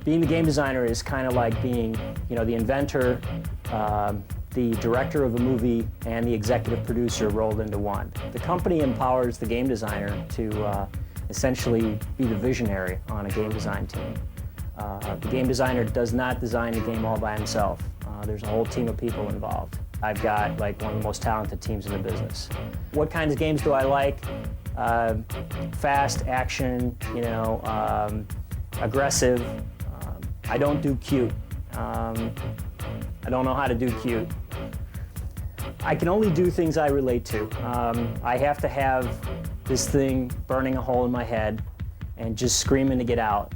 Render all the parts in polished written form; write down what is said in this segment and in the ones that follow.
Being the game designer is kind of like being, the inventor, the director of a movie, and the executive producer rolled into one. The company empowers the game designer to essentially be the visionary on a game design team. The game designer does not design the game all by himself. There's a whole team of people involved. I've got like one of the most talented teams in the business. What kinds of games do I like? Fast, action, aggressive. I don't do cute. I don't know how to do cute. I can only do things I relate to. I have to have this thing burning a hole in my head and just screaming to get out.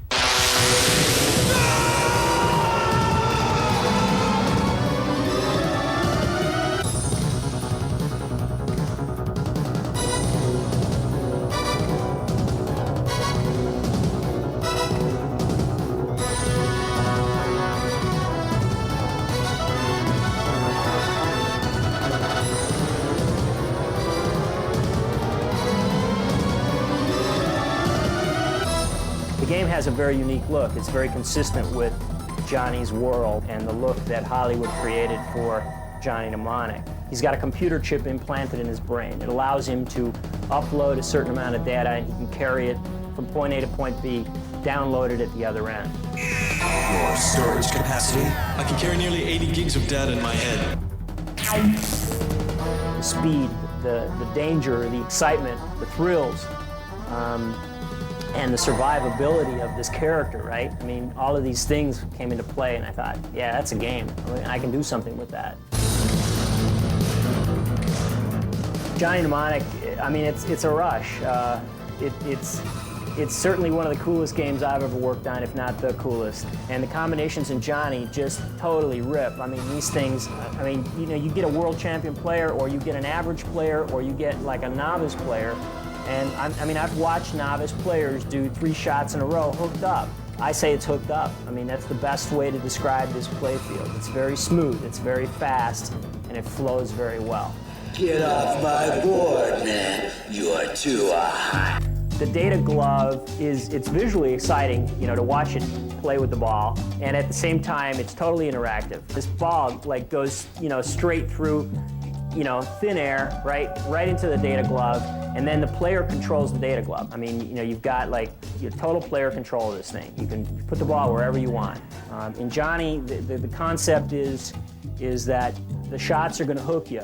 The game has a very unique look. It's very consistent with Johnny's world and the look that Hollywood created for Johnny Mnemonic. He's got a computer chip implanted in his brain. It allows him to upload a certain amount of data and he can carry it from point A to point B, download it at the other end. Your storage capacity? I can carry nearly 80 gigs of data in my head. The speed, the danger, the excitement, the thrills, and the survivability of this character, right? I mean, all of these things came into play, and I thought, yeah, that's a game. I can do something with that. Johnny Mnemonic, I mean, it's a rush. It's certainly one of the coolest games I've ever worked on, if not the coolest. And the combinations in Johnny just totally rip. I mean, these things, you get a world champion player, or you get an average player, or you get like a novice player. And I've watched novice players do 3 shots in a row hooked up. I say it's hooked up. I mean, that's the best way to describe this playfield. It's very smooth, it's very fast, and it flows very well. Get off my board, man. You're too hot. The data glove it's visually exciting, to watch it play with the ball, and at the same time, it's totally interactive. This ball goes, straight through, thin air, right into the data glove, and then the player controls the data glove. I mean, you've got your total player control of this thing. You can put the ball wherever you want. In Johnny, the concept is that the shots are going to hook you,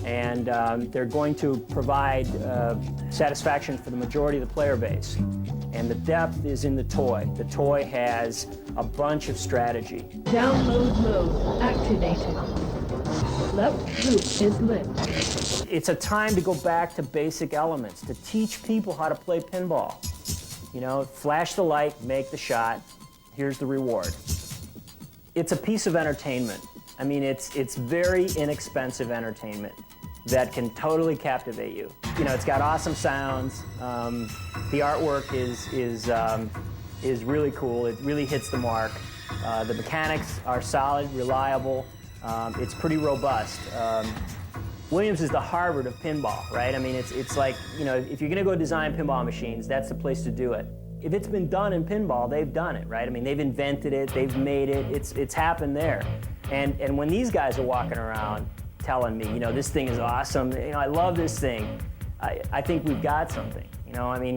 and they're going to provide satisfaction for the majority of the player base. And the depth is in the toy. The toy has a bunch of strategy. Download mode activated. Left loop is lit. It's a time to go back to basic elements, to teach people how to play pinball. Flash the light, make the shot, here's the reward. It's a piece of entertainment. I mean, it's very inexpensive entertainment that can totally captivate you. It's got awesome sounds. The artwork is really cool. It really hits the mark. The mechanics are solid, reliable. It's pretty robust. Williams is the Harvard of pinball, right? I mean, it's like, if you're gonna go design pinball machines, that's the place to do it. If it's been done in pinball, they've done it, right? I mean, they've invented it, they've made it, it's happened there. And when these guys are walking around telling me, this thing is awesome, I love this thing, I think we've got something. I mean,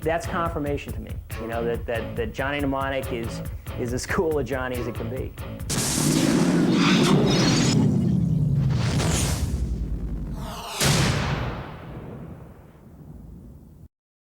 that's confirmation to me, that Johnny Mnemonic is as cool a Johnny as it can be.